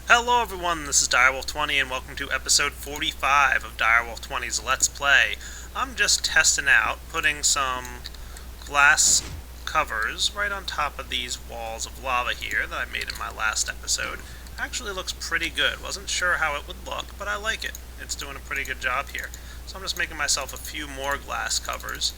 Hello everyone, this is Direwolf20 and welcome to episode 45 of Direwolf20's Let's Play. I'm just testing out putting some glass covers right on top of these walls of lava here that I made in my last episode. Actually looks pretty good. Wasn't sure how it would look, but I like it. It's doing a pretty good job here. So I'm just making myself a few more glass covers.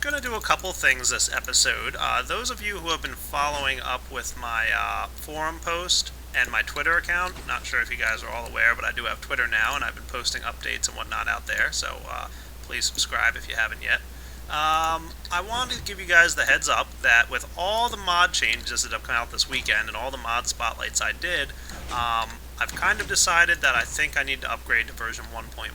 Gonna do a couple things this episode. Those of you who have been following up with my forum post and my Twitter account, not sure if you guys are all aware, but I do have Twitter now, and I've been posting updates and whatnot out there, so please subscribe if you haven't yet. I wanted to give you guys the heads up that with all the mod changes that have come out this weekend and all the mod spotlights I did, I've kind of decided that I think I need to upgrade to version 1.1.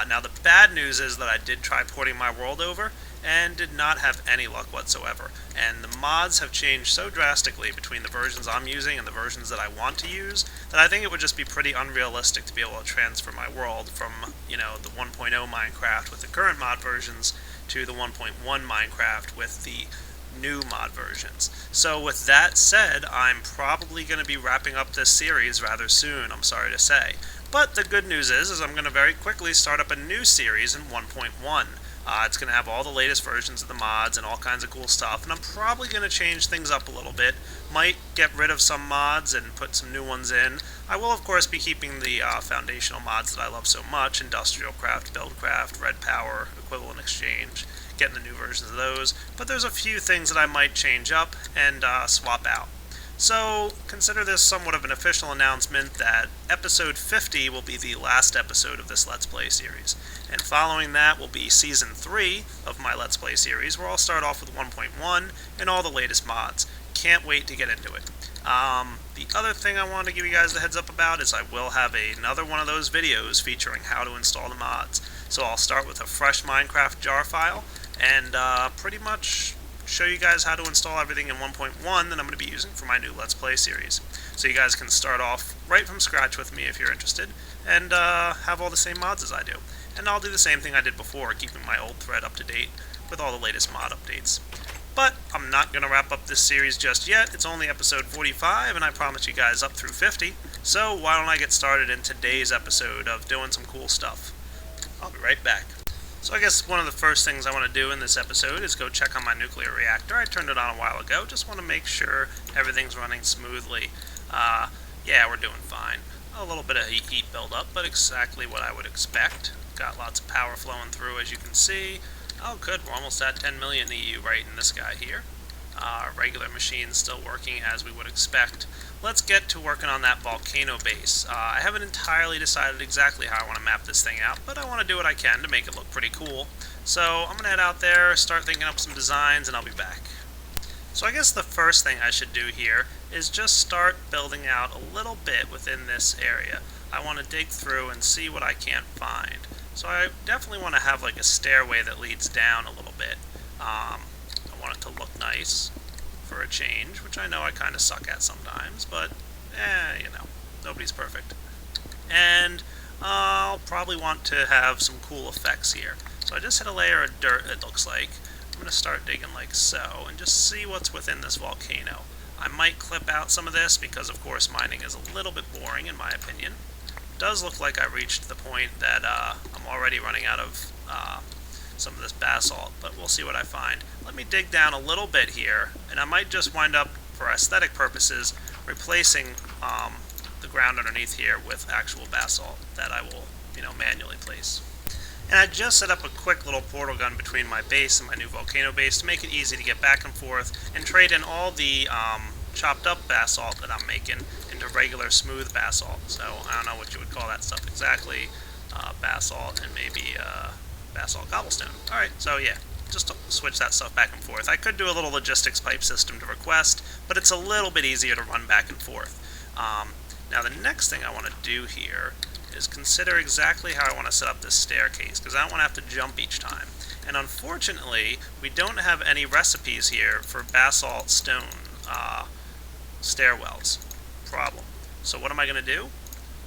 Now the bad news is that I did try porting my world over and did not have any luck whatsoever. And the mods have changed so drastically between the versions I'm using and the versions that I want to use that I think it would just be pretty unrealistic to be able to transfer my world from, the 1.0 Minecraft with the current mod versions to the 1.1 Minecraft with the new mod versions. So with that said, I'm probably going to be wrapping up this series rather soon, I'm sorry to say. But the good news is I'm going to very quickly start up a new series in 1.1. It's going to have all the latest versions of the mods and all kinds of cool stuff, and I'm probably going to change things up a little bit. Might get rid of some mods and put some new ones in. I will, of course, be keeping the foundational mods that I love so much: Industrial Craft, Buildcraft, Red Power, Equivalent Exchange, getting the new versions of those. But there's a few things that I might change up and swap out. So consider this somewhat of an official announcement that episode 50 will be the last episode of this Let's Play series. And following that will be season 3 of my Let's Play series, where I'll start off with 1.1 and all the latest mods. Can't wait to get into it. The other thing I want to give you guys the heads up about is I will have another one of those videos featuring how to install the mods. So I'll start with a fresh Minecraft jar file and pretty much show you guys how to install everything in 1.1 that I'm going to be using for my new Let's Play series. So you guys can start off right from scratch with me if you're interested, and have all the same mods as I do. And I'll do the same thing I did before, keeping my old thread up to date with all the latest mod updates. But I'm not going to wrap up this series just yet. It's only episode 45, and I promised you guys up through 50. So why don't I get started in today's episode of doing some cool stuff. I'll be right back. So I guess one of the first things I want to do in this episode is go check on my nuclear reactor. I turned it on a while ago. Just want to make sure everything's running smoothly. Yeah, we're doing fine. A little bit of heat buildup, but exactly what I would expect. Got lots of power flowing through, as you can see. Oh, good. We're almost at 10 million EU right in this guy here. Regular machines still working as we would expect. Let's get to working on that volcano base. I haven't entirely decided exactly how I want to map this thing out, but I want to do what I can to make it look pretty cool. So I'm going to head out there, start thinking up some designs, and I'll be back. So I guess the first thing I should do here is just start building out a little bit within this area. I want to dig through and see what I can't find. So I definitely want to have like a stairway that leads down a little bit. I want it to look nice for a change, which I know I kind of suck at sometimes, but nobody's perfect. And I'll probably want to have some cool effects here. So I just hit a layer of dirt, it looks like. I'm going to start digging like so, and just see what's within this volcano. I might clip out some of this, because of course mining is a little bit boring in my opinion. It does look like I reached the point that I'm already running out of some of this basalt, but we'll see what I find. Let me dig down a little bit here, and I might just wind up, for aesthetic purposes, replacing the ground underneath here with actual basalt that I will, manually place. And I just set up a quick little portal gun between my base and my new volcano base to make it easy to get back and forth and trade in all the chopped up basalt that I'm making into regular smooth basalt. So I don't know what you would call that stuff exactly. Basalt and maybe basalt cobblestone. Alright, so yeah, just to switch that stuff back and forth. I could do a little logistics pipe system to request, but it's a little bit easier to run back and forth. Now the next thing I want to do here is consider exactly how I want to set up this staircase, because I don't want to have to jump each time. And unfortunately, we don't have any recipes here for basalt stone stairwells. Problem. So what am I going to do?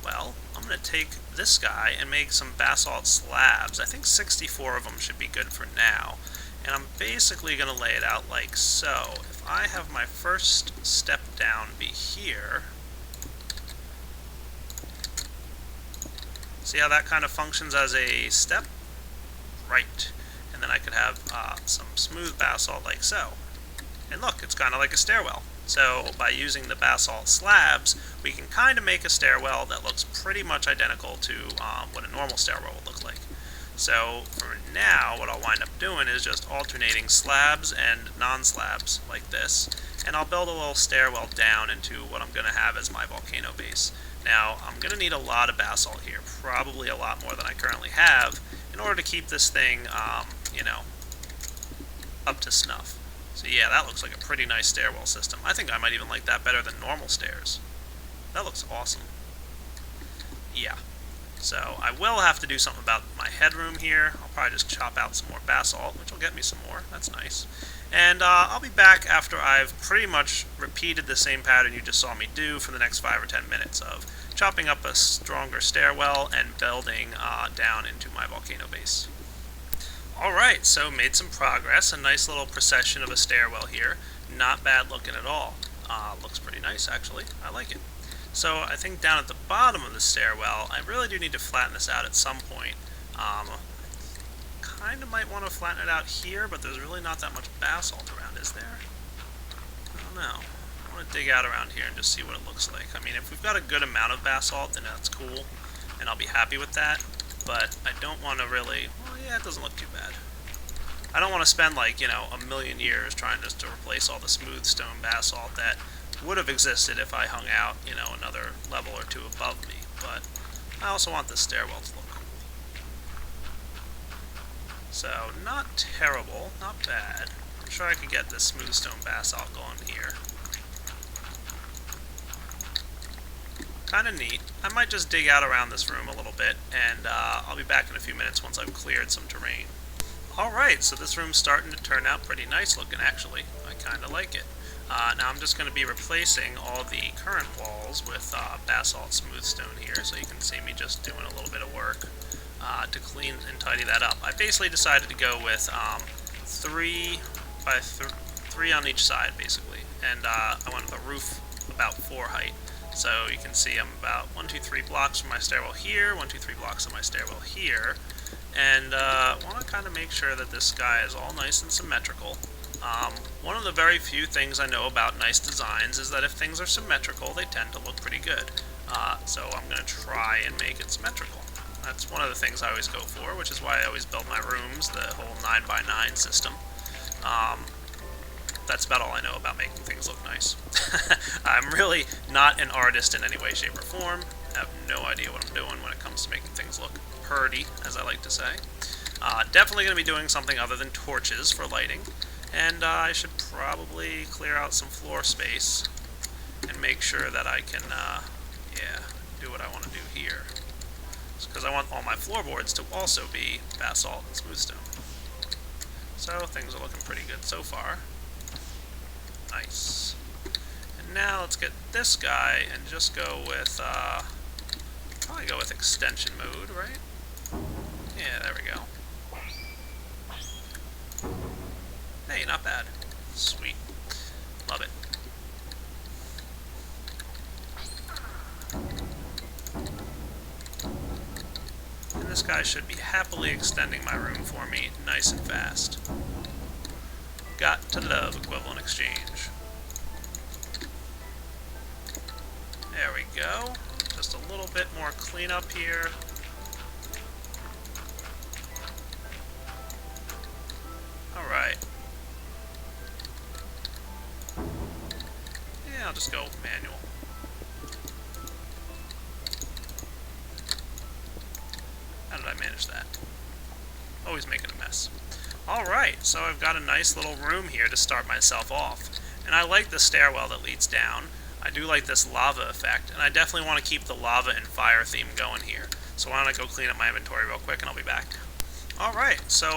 Well, I'm going to take this guy and make some basalt slabs. I think 64 of them should be good for now. And I'm basically going to lay it out like so. If I have my first step down be here, See how that kind of functions as a step? Right. And then I could have some smooth basalt like so. And look, it's kind of like a stairwell. So by using the basalt slabs, we can kind of make a stairwell that looks pretty much identical to what a normal stairwell would look like. So for now, what I'll wind up doing is just alternating slabs and non-slabs like this. And I'll build a little stairwell down into what I'm going to have as my volcano base. Now, I'm going to need a lot of basalt here, probably a lot more than I currently have, in order to keep this thing, up to snuff. So yeah, that looks like a pretty nice stairwell system. I think I might even like that better than normal stairs. That looks awesome. Yeah. So I will have to do something about my headroom here. I'll probably just chop out some more basalt, which will get me some more. That's nice. And I'll be back after I've pretty much repeated the same pattern you just saw me do for the next 5 or 10 minutes of chopping up a stronger stairwell and building down into my volcano base. Alright, so made some progress. A nice little procession of a stairwell here. Not bad looking at all. Looks pretty nice, actually. I like it. So I think down at the bottom of the stairwell, I really do need to flatten this out at some point. Kind of might want to flatten it out here, but there's really not that much basalt around, is there? I don't know. I want to dig out around here and just see what it looks like. I mean, if we've got a good amount of basalt, then that's cool, and I'll be happy with that. But I don't want to really... Well, yeah, it doesn't look too bad. I don't want to spend, like, a million years trying just to replace all the smooth stone basalt that would have existed if I hung out, another level or two above me. But I also want this stairwell to look cool. So, not terrible, not bad. I'm sure I could get this smooth stone basalt going here. Kind of neat. I might just dig out around this room a little bit, and I'll be back in a few minutes once I've cleared some terrain. Alright, so this room's starting to turn out pretty nice looking, actually. I kind of like it. Now I'm just going to be replacing all the current walls with basalt smooth stone here, so you can see me just doing a little bit of work to clean and tidy that up. I basically decided to go with 3 by 3 on each side, basically, and I went with a roof about 4 height. So you can see I'm about 1, 2, 3 blocks from my stairwell here, 1, 2, 3 blocks of my stairwell here, and I want to kind of make sure that this guy is all nice and symmetrical. One of the very few things I know about nice designs is that if things are symmetrical, they tend to look pretty good. So I'm going to try and make it symmetrical. That's one of the things I always go for, which is why I always build my rooms, the whole 9x9 system. That's about all I know about making things look nice. I'm really not an artist in any way, shape, or form. I have no idea what I'm doing when it comes to making things look purty, as I like to say. Definitely going to be doing something other than torches for lighting. And I should probably clear out some floor space and make sure that I can, do what I want to do here. Because I want all my floorboards to also be basalt and smooth stone. So things are looking pretty good so far. Nice. And now let's get this guy and just go with, probably go with extension mode, right? Yeah, there we go. Hey, not bad. Sweet. Love it. And this guy should be happily extending my room for me nice and fast. Got to love equivalent exchange. There we go. Just a little bit more cleanup here. Alright. Yeah, I'll just go manual. How did I manage that? Always making a mess. Alright, so I've got a nice little room here to start myself off. And I like the stairwell that leads down. I do like this lava effect, and I definitely want to keep the lava and fire theme going here. So why don't I go clean up my inventory real quick and I'll be back. Alright, so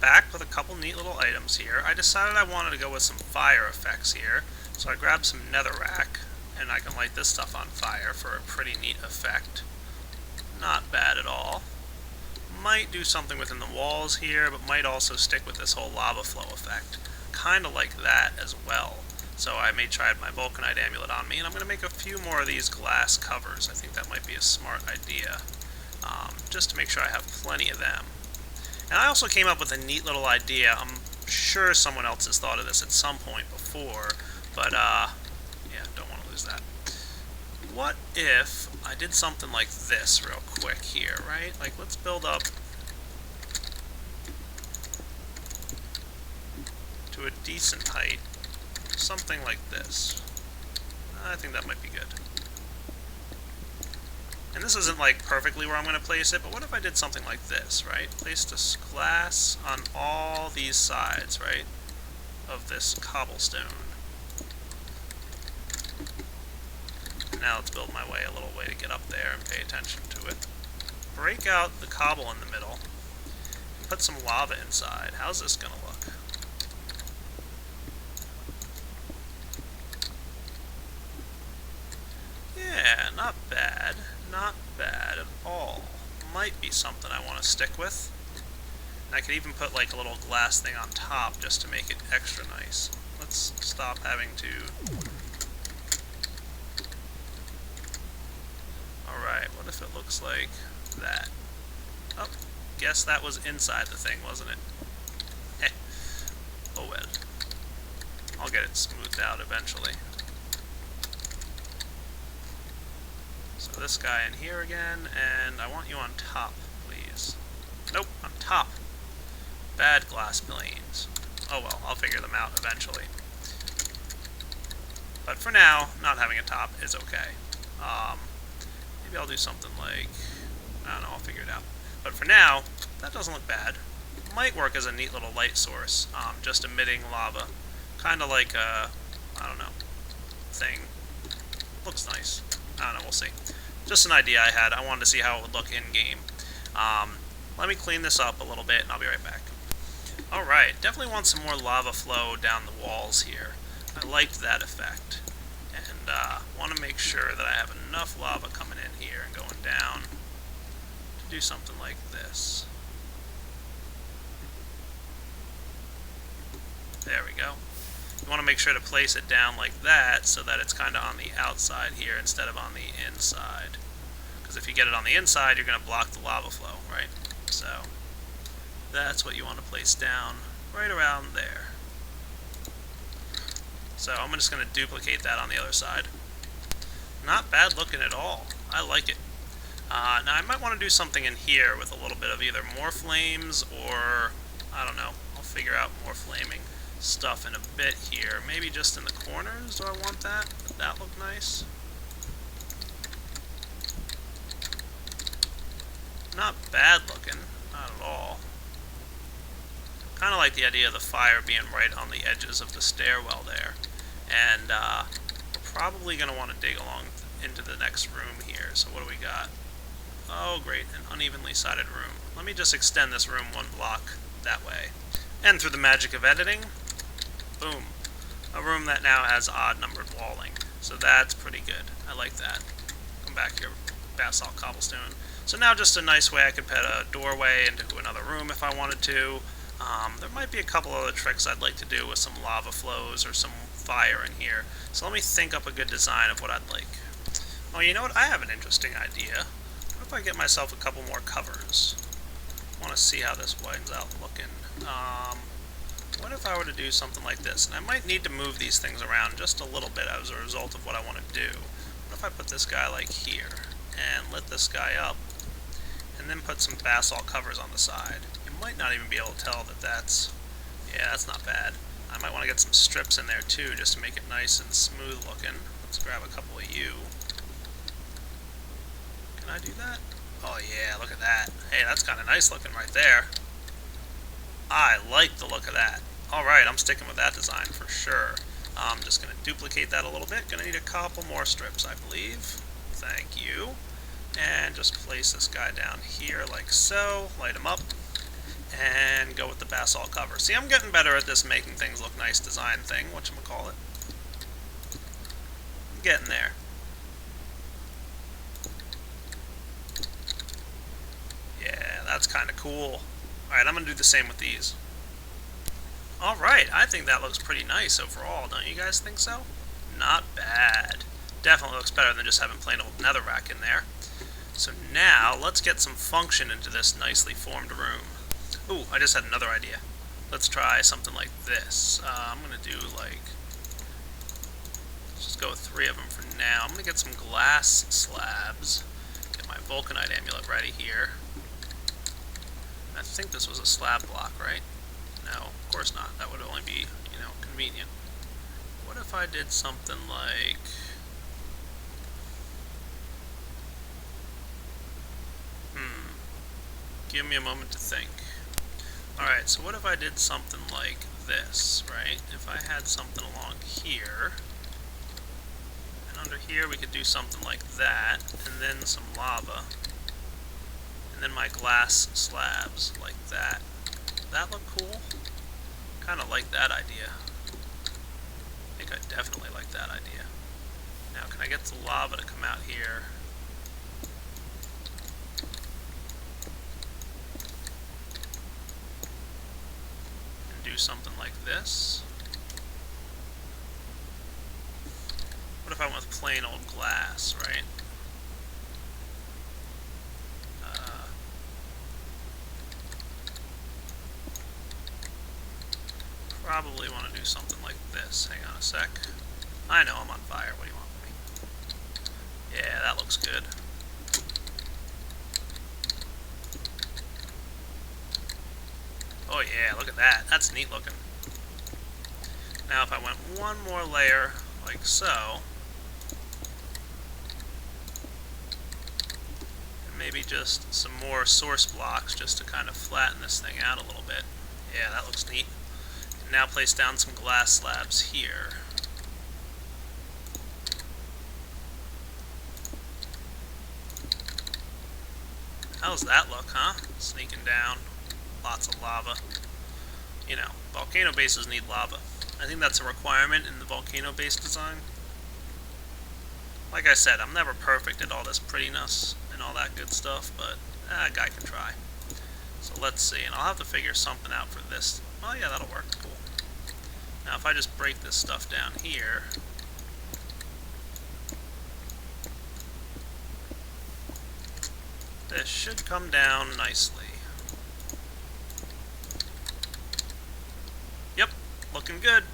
back with a couple neat little items here. I decided I wanted to go with some fire effects here. So I grabbed some netherrack, and I can light this stuff on fire for a pretty neat effect. Not bad at all. Might do something within the walls here, but might also stick with this whole lava flow effect. Kind of like that as well. So I may try my vulcanite amulet on me, and I'm going to make a few more of these glass covers. I think that might be a smart idea. just to make sure I have plenty of them. And I also came up with a neat little idea. I'm sure someone else has thought of this at some point before, but yeah, don't want to lose that. What if I did something like this real quick here, right? Like, let's build up to a decent height, something like this. I think that might be good. And this isn't like perfectly where I'm going to place it, but what if I did something like this, right? Place this glass on all these sides, right, of this cobblestone. Now let's build my way a little way to get up there and pay attention to it. Break out the cobble in the middle. Put some lava inside. How's this going to look? Yeah, not bad. Not bad at all. Might be something I want to stick with. And I could even put like a little glass thing on top just to make it extra nice. Let's stop having to... Alright, what if it looks like that? Oh, guess that was inside the thing, wasn't it? Eh. Oh well. I'll get it smoothed out eventually. So this guy in here again, and I want you on top, please. Nope, on top. Bad glass planes. Oh well, I'll figure them out eventually. But for now, not having a top is okay. Maybe I'll do something like... I don't know, I'll figure it out. But for now, that doesn't look bad. Might work as a neat little light source, just emitting lava. Kind of like a, I don't know, thing. Looks nice. I don't know, we'll see. Just an idea I had. I wanted to see how it would look in-game. Let me clean this up a little bit, and I'll be right back. Alright, definitely want some more lava flow down the walls here. I liked that effect. And want to make sure that I have enough lava coming in here and going down to do something like this. There we go. You want to make sure to place it down like that so that it's kind of on the outside here instead of on the inside. Because if you get it on the inside, you're going to block the lava flow, right? So that's what you want to place down right around there. So I'm just going to duplicate that on the other side. Not bad looking at all. I like it. Now I might want to do something in here with a little bit of either more flames or, I don't know, I'll figure out more flaming stuff in a bit here. Maybe just in the corners. Do I want that? Would that look nice? Not bad looking. Not at all. Kind of like the idea of the fire being right on the edges of the stairwell there. And we're probably going to want to dig along into the next room here. So what do we got? Oh great, an unevenly sided room. Let me just extend this room one block that way. And through the magic of editing, boom, a room that now has odd numbered walling. So that's pretty good. I like that. Come back here, basalt cobblestone. So now just a nice way I could put a doorway into another room if I wanted to. There might be a couple other tricks I'd like to do with some lava flows or some fire in here. So let me think up a good design of what I'd like. Oh, you know what? I have an interesting idea. What if I get myself a couple more covers? I want to see how this winds out looking. What if I were to do something like this? And I might need to move these things around just a little bit as a result of what I want to do. What if I put this guy like here and lit this guy up and then put some basalt covers on the side? You might not even be able to tell that that's... Yeah, that's not bad. I might want to get some strips in there too just to make it nice and smooth looking. Let's grab a couple of you. Can I do that? Oh yeah, look at that. Hey, that's kind of nice looking right there. I like the look of that. Alright, I'm sticking with that design for sure. I'm just going to duplicate that a little bit. Going to need a couple more strips, I believe. Thank you. And just place this guy down here like so. Light him up. And go with the basalt cover. See, I'm getting better at this making things look nice design thing. Whatchamacallit. I'm getting there. Yeah, that's kind of cool. Alright, I'm going to do the same with these. Alright, I think that looks pretty nice overall. Don't you guys think so? Not bad. Definitely looks better than just having plain old netherrack in there. So now, let's get some function into this nicely formed room. Ooh, I just had another idea. Let's try something like this. I'm going to do like... Let's just go with 3 of them for now. I'm going to get some glass slabs. Get my vulcanite amulet ready here. I think this was a slab block, right? No, of course not. That would only be, convenient. What if I did something like... Give me a moment to think. Alright, so what if I did something like this, right? If I had something along here, and under here we could do something like that, and then some lava, and then my glass slabs like that. That look cool? Kind of like that idea. I think I definitely like that idea. Now, can I get the lava to come out here? Do something like this. What if I went with plain old glass, right? Probably want to do something like this. Hang on a sec. I know I'm on fire. What do you want from me? Yeah, that looks good. Oh yeah, look at that. That's neat looking. Now if I went one more layer, like so, and maybe just some more source blocks just to kind of flatten this thing out a little bit. Yeah, that looks neat. And now place down some glass slabs here. How's that look, huh? Sneaking down. Lots of lava. Volcano bases need lava. I think that's a requirement in the volcano base design. Like I said, I'm never perfect at all this prettiness and all that good stuff, but a guy can try. So let's see, and I'll have to figure something out for this. Oh yeah, that'll work. Cool. Now if I just break this stuff down here, this should come down nicely. Yep, looking good.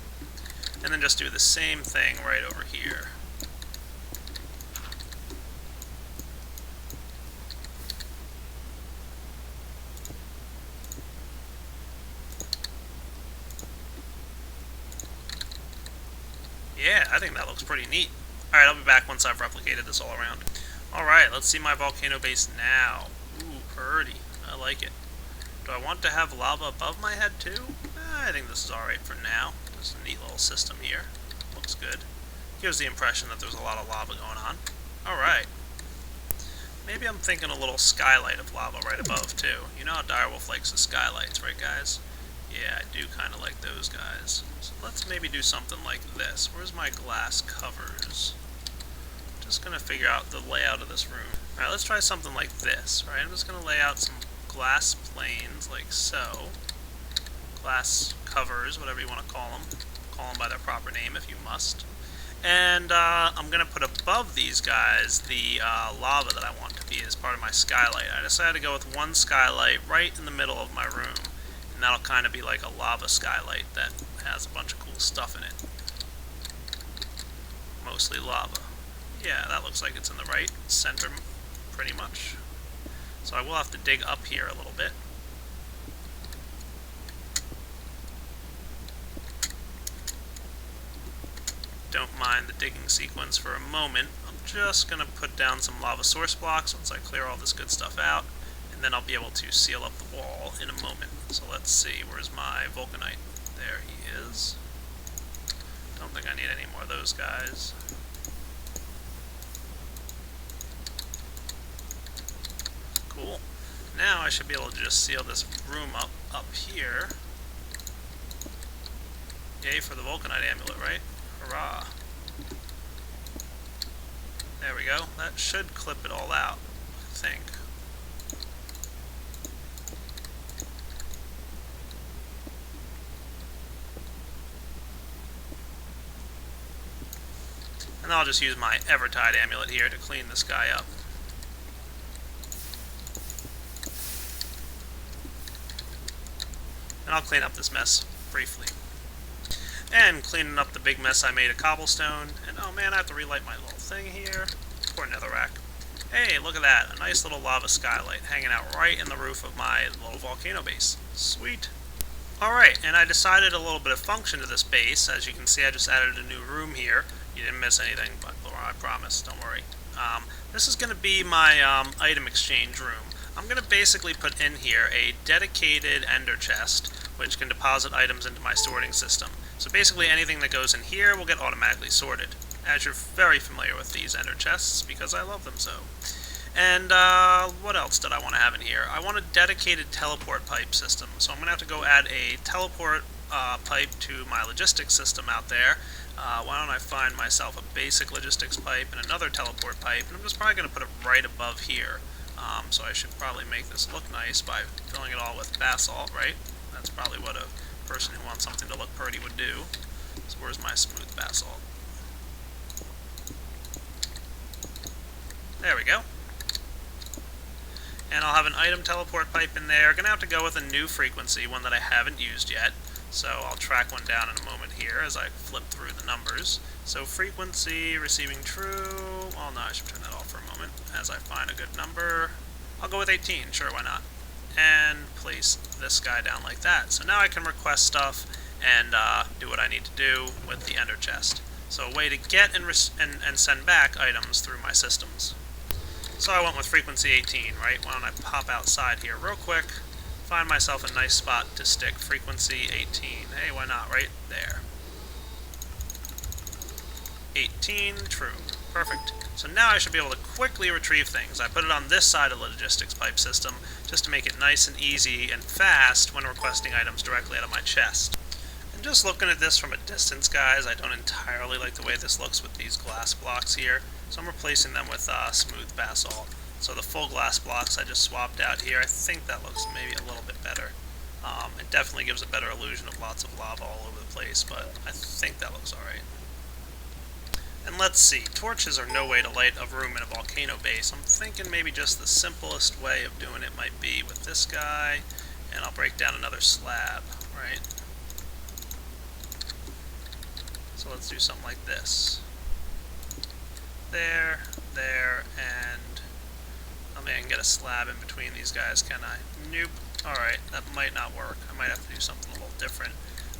And then just do the same thing right over here. Yeah, I think that looks pretty neat. Alright, I'll be back once I've replicated this all around. Alright, let's see my volcano base now. Ooh, pretty. I like it. Do I want to have lava above my head too? I think this is alright for now. Just a neat little system here. Looks good. Gives the impression that there's a lot of lava going on. Alright. Maybe I'm thinking a little skylight of lava right above too. You know how Direwolf likes the skylights, right guys? Yeah, I do kind of like those guys. So let's maybe do something like this. Where's my glass covers? Just going to figure out the layout of this room. Alright, let's try something like this, right? I'm just going to lay out some glass planes like so. Glass covers, whatever you want to call them. Call them by their proper name if you must. And I'm going to put above these guys the lava that I want to be as part of my skylight. I decided to go with one skylight right in the middle of my room. And that'll kind of be like a lava skylight that has a bunch of cool stuff in it. Mostly lava. Yeah, that looks like it's in the right center, pretty much. So I will have to dig up here a little bit. Don't mind the digging sequence for a moment. I'm just going to put down some lava source blocks once I clear all this good stuff out, and then I'll be able to seal up the wall in a moment. So let's see, where's my vulcanite? There he is. Don't think I need any more of those guys. Cool. Now I should be able to just seal this room up here. Yay for the vulcanite amulet, right? Hurrah. There we go. That should clip it all out, I think. And I'll just use my Evertide amulet here to clean this guy up. and I'll clean up this mess briefly. And cleaning up the big mess I made of cobblestone, and oh man, I have to relight my little thing here. Poor netherrack. Hey, look at that, a nice little lava skylight hanging out right in the roof of my little volcano base. Sweet. Alright, and I decided a little bit of function to this base. As you can see, I just added a new room here. You didn't miss anything, but I promise, don't worry. This is going to be my item exchange room. I'm going to basically put in here a dedicated ender chest, which can deposit items into my sorting system. So basically anything that goes in here will get automatically sorted, as you're very familiar with these ender chests, because I love them so. And what else did I want to have in here? I want a dedicated teleport pipe system, so I'm going to have to go add a teleport pipe to my logistics system out there. Why don't I find myself a basic logistics pipe and another teleport pipe, and I'm just probably going to put it right above here. So I should probably make this look nice by filling it all with basalt, right? That's probably what a person who wants something to look pretty would do. So where's my smooth basalt? There we go. And I'll have an item teleport pipe in there. Gonna have to go with a new frequency, one that I haven't used yet. So I'll track one down in a moment here as I flip through the numbers. So frequency, receiving true. Well, no, I should turn that off for a moment as I find a good number. I'll go with 18, sure, why not? And place this guy down like that. So now I can request stuff and do what I need to do with the ender chest. So a way to get and send back items through my systems. So I went with frequency 18, right? Why don't I pop outside here real quick, find myself a nice spot to stick frequency 18. Hey, why not? Right there. 18, true. Perfect. So now I should be able to quickly retrieve things. I put it on this side of the logistics pipe system just to make it nice and easy and fast when requesting items directly out of my chest. And just looking at this from a distance, guys, I don't entirely like the way this looks with these glass blocks here. So I'm replacing them with smooth basalt. So the full glass blocks I just swapped out here, I think that looks maybe a little bit better. It definitely gives a better illusion of lots of lava all over the place, but I think that looks alright. And let's see, torches are no way to light a room in a volcano base. I'm thinking maybe just the simplest way of doing it might be with this guy, and I'll break down another slab, right? So let's do something like this. There, and I mean, I can get a slab in between these guys, can I? Nope. Alright, that might not work. I might have to do something a little different.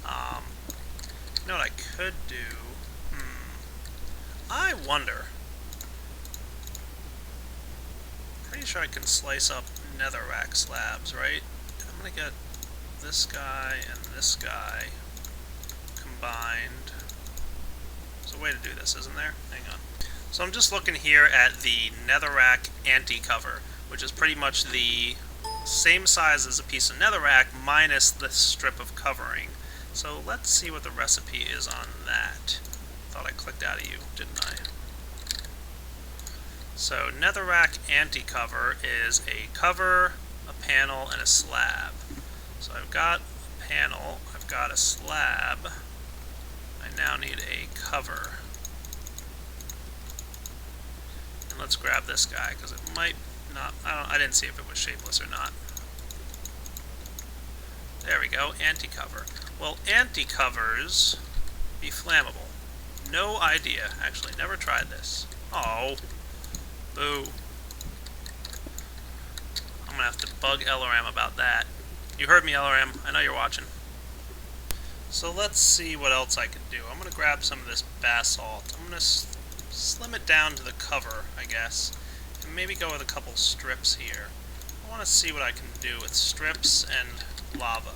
You know what I could do? I wonder. Pretty sure I can slice up netherrack slabs, right? I'm gonna get this guy and this guy combined. There's a way to do this, isn't there? Hang on. So I'm just looking here at the netherrack anti-cover, which is pretty much the same size as a piece of netherrack minus the strip of covering. So let's see what the recipe is on that. Thought I clicked out of you, didn't I? So netherrack anti-cover is a cover, a panel, and a slab. So I've got a panel, I've got a slab, I now need a cover. And let's grab this guy, because it might not, I didn't see if it was shapeless or not. There we go, anti-cover. Well, anti-covers be flammable. No idea. Actually, never tried this. Oh. Boo. I'm gonna have to bug LRM about that. You heard me, LRM. I know you're watching. So let's see what else I can do. I'm gonna grab some of this basalt. I'm gonna slim it down to the cover, I guess. And maybe go with a couple strips here. I want to see what I can do with strips and lava.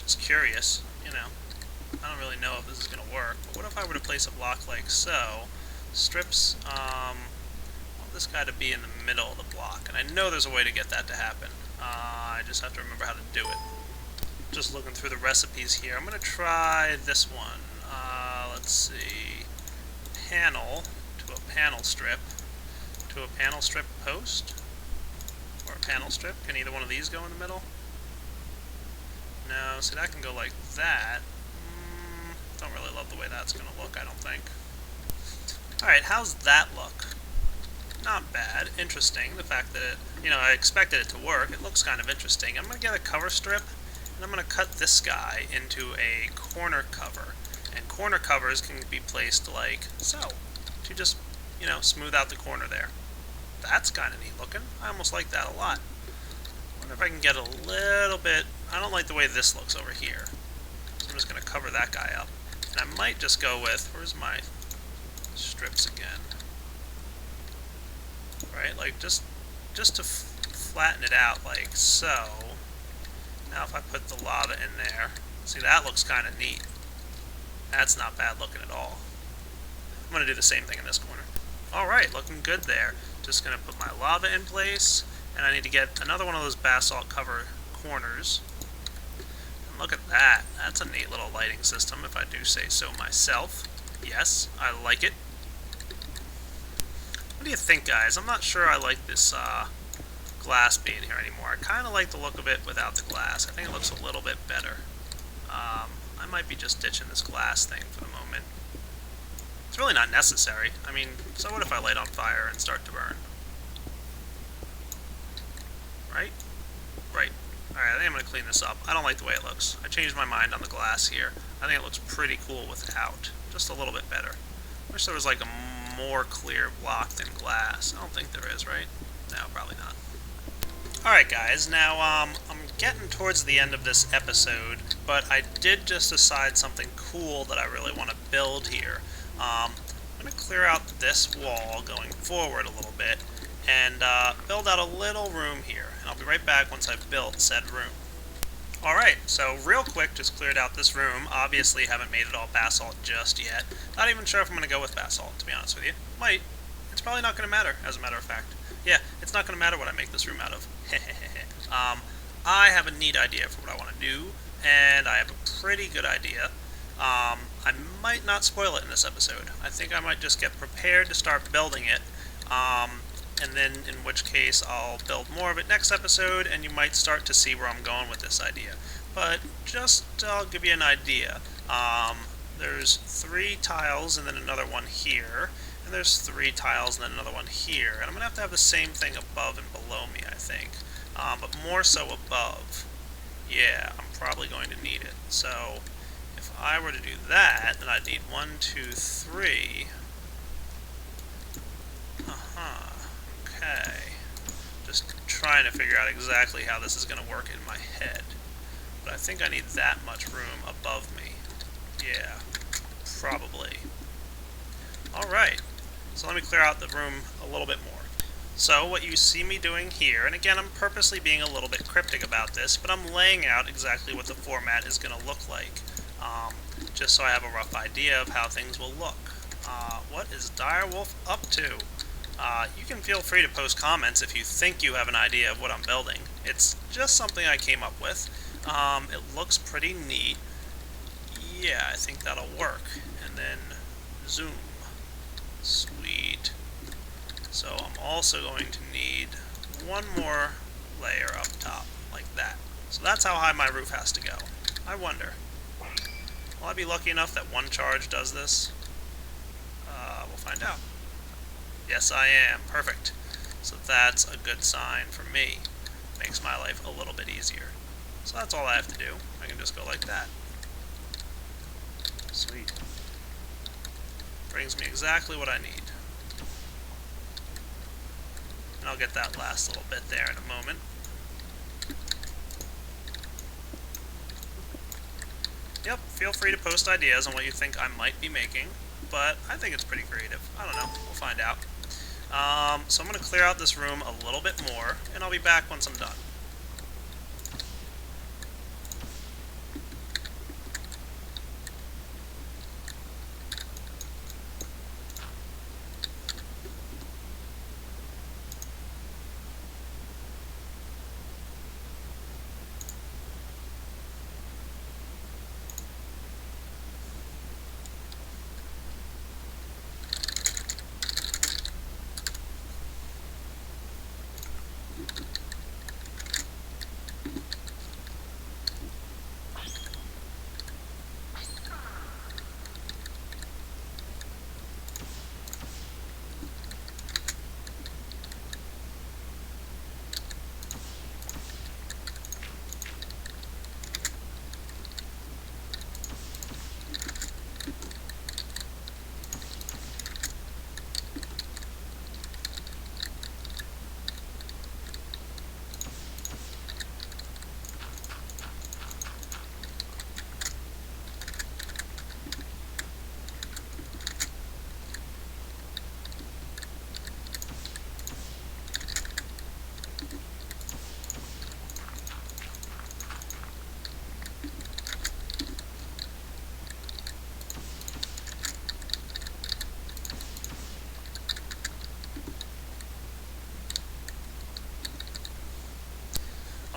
Just curious, you know. I don't really know if this is going to work, but what if I were to place a block like so? Strips, I want this guy to be in the middle of the block, and I know there's a way to get that to happen. I just have to remember how to do it. Just looking through the recipes here, I'm going to try this one. Let's see, panel to a panel strip post, or a panel strip. Can either one of these go in the middle? No, see that can go like that. Don't really love the way that's going to look, I don't think. Alright, how's that look? Not bad. Interesting. The fact that it, you know, I expected it to work. It looks kind of interesting. I'm going to get a cover strip, And I'm going to cut this guy into a corner cover. And corner covers can be placed like so, to just, smooth out the corner there. That's kind of neat looking. I almost like that a lot. Wonder if I can get a little bit... I don't like the way this looks over here. So I'm just going to cover that guy up. And I might just go with... Where's my strips again? Right, like just to flatten it out like so. Now if I put the lava in there, see, that looks kind of neat. That's not bad looking at all. I'm going to do the same thing in this corner. Alright, looking good there. Just going to put my lava in place, and I need to get another one of those basalt cover corners. And look at that. That's a neat little lighting system, if I do say so myself. Yes, I like it. What do you think, guys? I'm not sure I like this glass being here anymore. I kind of like the look of it without the glass. I think it looks a little bit better. I might be just ditching this glass thing for the moment. It's really not necessary. I mean, so what if I light on fire and start to burn? Right? Right. Alright, I think I'm going to clean this up. I don't like the way it looks. I changed my mind on the glass here. I think it looks pretty cool without. Just a little bit better. Wish there was like a more clear block than glass. I don't think there is, right? No, probably not. Alright guys, now I'm getting towards the end of this episode, but I did just decide something cool that I really want to build here. I'm going to clear out this wall going forward a little bit and build out a little room here. And I'll be right back once I've built said room. Alright, so real quick, just cleared out this room. Obviously haven't made it all basalt just yet. Not even sure if I'm going to go with basalt, to be honest with you. Might. It's probably not going to matter, as a matter of fact. Yeah, it's not going to matter what I make this room out of. I have a neat idea for what I want to do, and I have a pretty good idea. I might not spoil it in this episode. I think I might just get prepared to start building it, and then in which case I'll build more of it next episode, and you might start to see where I'm going with this idea. But just, I'll give you an idea. There's 3 tiles and then another one here, and there's 3 tiles and then another one here, and I'm going to have the same thing above and below me, I think. But more so above. Yeah, I'm probably going to need it. So, if I were to do that, then I'd need 1, 2, 3. Okay. Just trying to figure out exactly how this is going to work in my head. But I think I need that much room above me. Yeah, probably. Alright, so let me clear out the room a little bit more. So what you see me doing here, and again I'm purposely being a little bit cryptic about this, but I'm laying out exactly what the format is going to look like, just so I have a rough idea of how things will look. What is Direwolf up to? You can feel free to post comments if you think you have an idea of what I'm building. It's just something I came up with. It looks pretty neat. Yeah, I think that'll work. And then zoom. Sweet. So I'm also going to need one more layer up top, like that. So that's how high my roof has to go. I wonder, will I be lucky enough that one charge does this? We'll find out. Yes, I am. Perfect. So that's a good sign for me. Makes my life a little bit easier. So that's all I have to do. I can just go like that. Sweet. Brings me exactly what I need. And I'll get that last little bit there in a moment. Yep, feel free to post ideas on what you think I might be making, but I think it's pretty creative. I don't know, we'll find out. So I'm going to clear out this room a little bit more, and I'll be back once I'm done.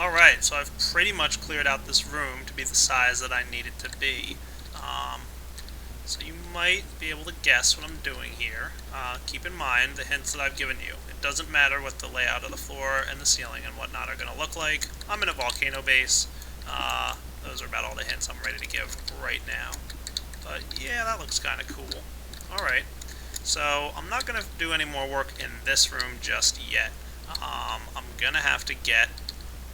Alright, so I've pretty much cleared out this room to be the size that I need it to be. So you might be able to guess what I'm doing here. Keep in mind the hints that I've given you. It doesn't matter what the layout of the floor and the ceiling and whatnot are going to look like. I'm in a volcano base. Those are about all the hints I'm ready to give right now. But yeah, that looks kind of cool. Alright, so I'm not going to do any more work in this room just yet. I'm going to have to get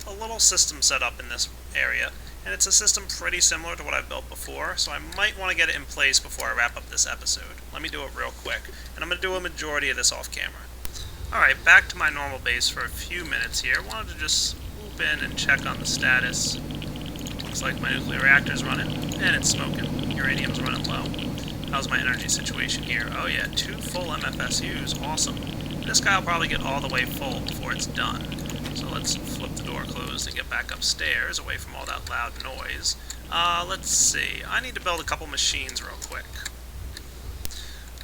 a little system set up in this area, and it's a system pretty similar to what I've built before, so I might want to get it in place before I wrap up this episode. Let me do it real quick, and I'm going to do a majority of this off camera. Alright, back to my normal base for a few minutes here. Wanted to just swoop in and check on the status. Looks like my nuclear reactor's running, and it's smoking. Uranium's running low. How's my energy situation here? Oh yeah, 2 full MFSUs, awesome. This guy will probably get all the way full before it's done. So let's flip the door closed and get back upstairs, away from all that loud noise. Let's see. I need to build a couple machines real quick.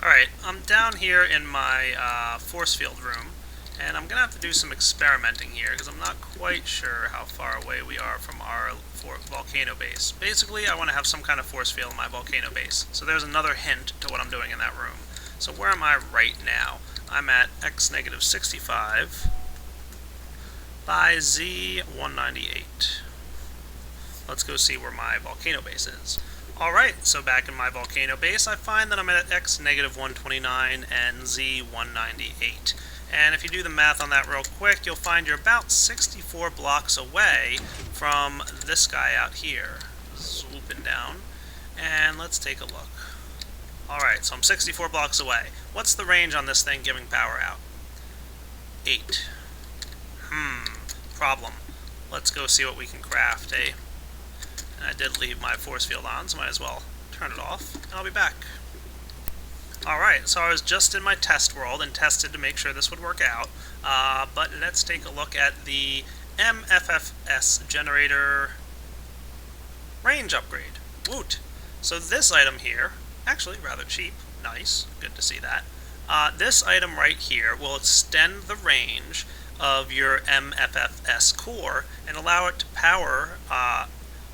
Alright, I'm down here in my Forcefield room, and I'm going to have to do some experimenting here, because I'm not quite sure how far away we are from our volcano base. Basically, I want to have some kind of force field in my volcano base. So there's another hint to what I'm doing in that room. So where am I right now? I'm at x-65 by z198. Let's go see where my volcano base is. Alright, so back in my volcano base, I find that I'm at x-129 and z198. And if you do the math on that real quick, you'll find you're about 64 blocks away from this guy out here. Swooping down. And let's take a look. Alright, so I'm 64 blocks away. What's the range on this thing giving power out? 8. Problem. Let's go see what we can craft, eh? And I did leave my force field on, so might as well turn it off, and I'll be back. Alright, so I was just in my test world and tested to make sure this would work out, but let's take a look at the MFFS generator range upgrade. Woot! So this item here, actually rather cheap, nice, good to see that. This item right here will extend the range of your MFFS core and allow it to power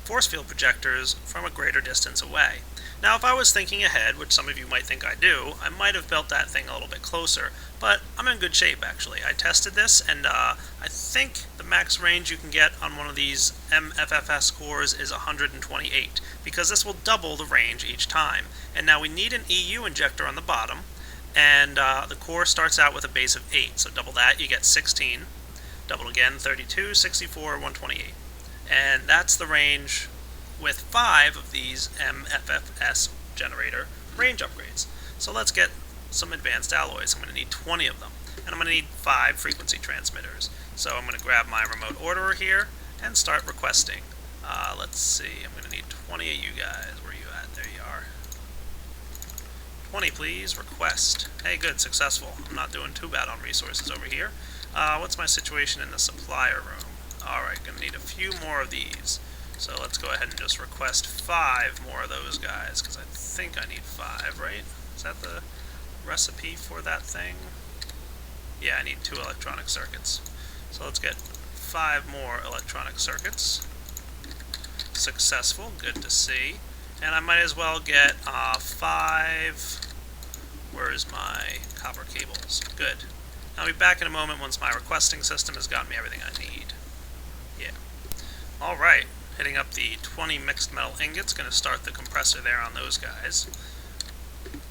force field projectors from a greater distance away. Now, if I was thinking ahead, which some of you might think I do, I might have built that thing a little bit closer, but I'm in good shape, actually. I tested this, and I think the max range you can get on one of these MFFS cores is 128, because this will double the range each time. And now we need an EU injector on the bottom, and the core starts out with a base of 8, so double that, you get 16. Double again, 32, 64, 128. And that's the range with 5 of these MFFS generator range upgrades. So let's get some advanced alloys. I'm going to need 20 of them, and I'm going to need 5 frequency transmitters. So I'm going to grab my remote orderer here and start requesting. Let's see, I'm going to need 20 of you guys. Where are you at? There you are. 20 please, request. Hey, good, successful. I'm not doing too bad on resources over here. What's my situation in the supplier room? Alright, going to need a few more of these. So let's go ahead and just request 5 more of those guys, because I think I need 5, right? Is that the recipe for that thing? Yeah, I need 2 electronic circuits. So let's get 5 more electronic circuits. Successful, good to see. And I might as well get 5... Where's my copper cables? Good. I'll be back in a moment once my requesting system has gotten me everything I need. Yeah. Alright. Hitting up the 20 mixed metal ingots, going to start the compressor there on those guys.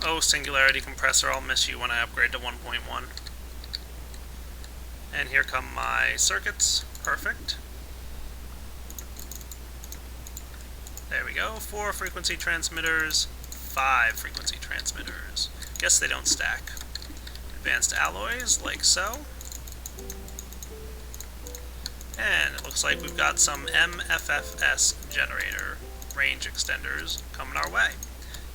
Oh, singularity compressor, I'll miss you when I upgrade to 1.1. And here come my circuits. Perfect. There we go. 4 frequency transmitters, 5 frequency transmitters. Guess they don't stack. Advanced alloys, like so. And it looks like we've got some MFFS generator range extenders coming our way.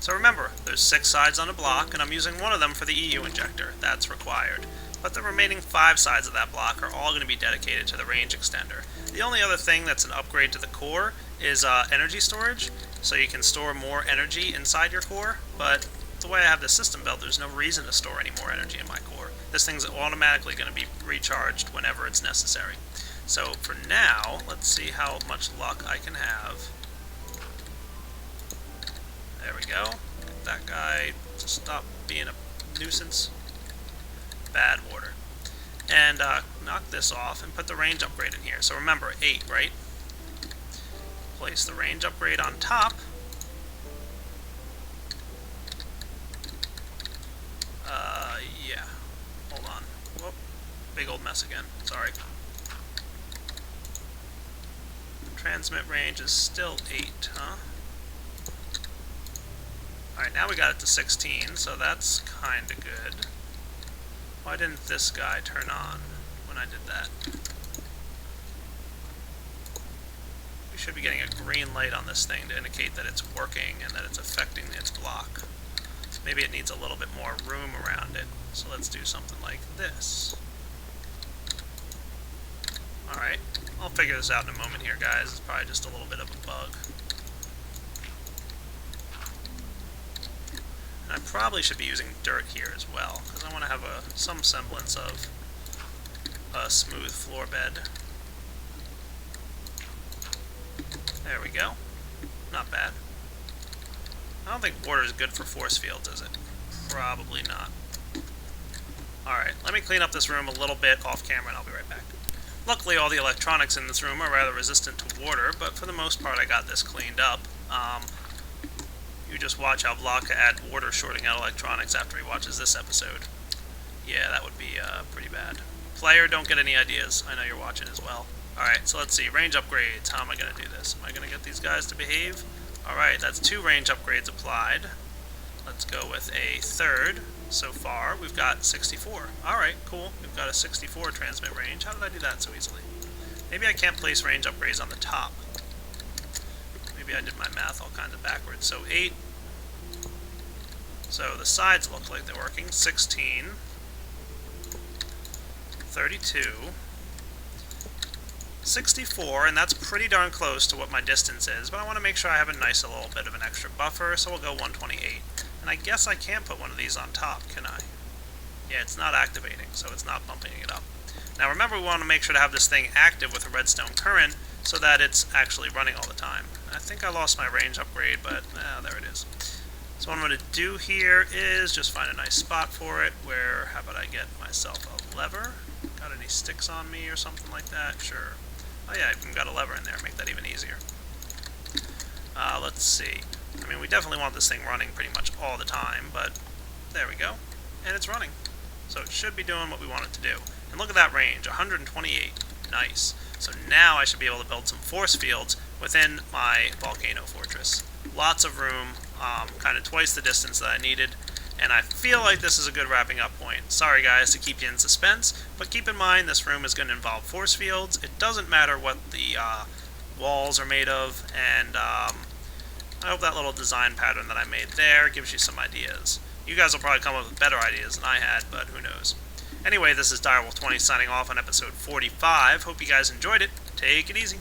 So remember, there's 6 sides on a block, and I'm using one of them for the EU injector. That's required. But the remaining 5 sides of that block are all going to be dedicated to the range extender. The only other thing that's an upgrade to the core is energy storage, so you can store more energy inside your core, but the way I have the system built, there's no reason to store any more energy in my core. This thing's automatically going to be recharged whenever it's necessary. So for now, let's see how much luck I can have. There we go. Get that guy to stop being a nuisance. Bad water. And knock this off and put the range upgrade in here. So remember, 8, right? Place the range upgrade on top. Yeah. Hold on. Whoop. Big old mess again. Sorry. Transmit range is still 8, huh? Alright, now we got it to 16, so that's kinda good. Why didn't this guy turn on when I did that? We should be getting a green light on this thing to indicate that it's working and that it's affecting its block. Maybe it needs a little bit more room around it. So let's do something like this. Alright, I'll figure this out in a moment here, guys. It's probably just a little bit of a bug. And I probably should be using dirt here as well, because I want to have some semblance of a smooth floor bed. There we go. Not bad. I don't think water is good for force fields, is it? Probably not. Alright, let me clean up this room a little bit off camera and I'll be right back. Luckily, all the electronics in this room are rather resistant to water, but for the most part I got this cleaned up. You just watch how Vlad add water shorting out electronics after he watches this episode. Yeah, that would be pretty bad. Player, don't get any ideas. I know you're watching as well. Alright, so let's see. Range upgrades. How am I going to do this? Am I going to get these guys to behave? Alright, that's 2 range upgrades applied. Let's go with a third. So far, we've got 64. Alright, cool. We've got a 64 transmit range. How did I do that so easily? Maybe I can't place range upgrades on the top. Maybe I did my math all kinds of backwards. So 8. So the sides look like they're working. 16. 32. 64, and that's pretty darn close to what my distance is, but I want to make sure I have a nice little bit of an extra buffer, so we'll go 128. And I guess I can't put one of these on top, can I? Yeah, it's not activating, so it's not bumping it up. Now remember, we want to make sure to have this thing active with a redstone current so that it's actually running all the time. I think I lost my range upgrade, but there it is. So what I'm going to do here is just find a nice spot for it where, how about I get myself a lever? Got any sticks on me or something like that? Sure. Oh yeah, I've even got a lever in there, make that even easier. Let's see. I mean, we definitely want this thing running pretty much all the time, but there we go. And it's running. So it should be doing what we want it to do. And look at that range, 128. Nice. So now I should be able to build some force fields within my volcano fortress. Lots of room, kind of twice the distance that I needed. And I feel like this is a good wrapping up point. Sorry guys to keep you in suspense, but keep in mind this room is going to involve force fields. It doesn't matter what the walls are made of, and I hope that little design pattern that I made there gives you some ideas. You guys will probably come up with better ideas than I had, but who knows. Anyway, this is Direwolf20 signing off on episode 45. Hope you guys enjoyed it. Take it easy.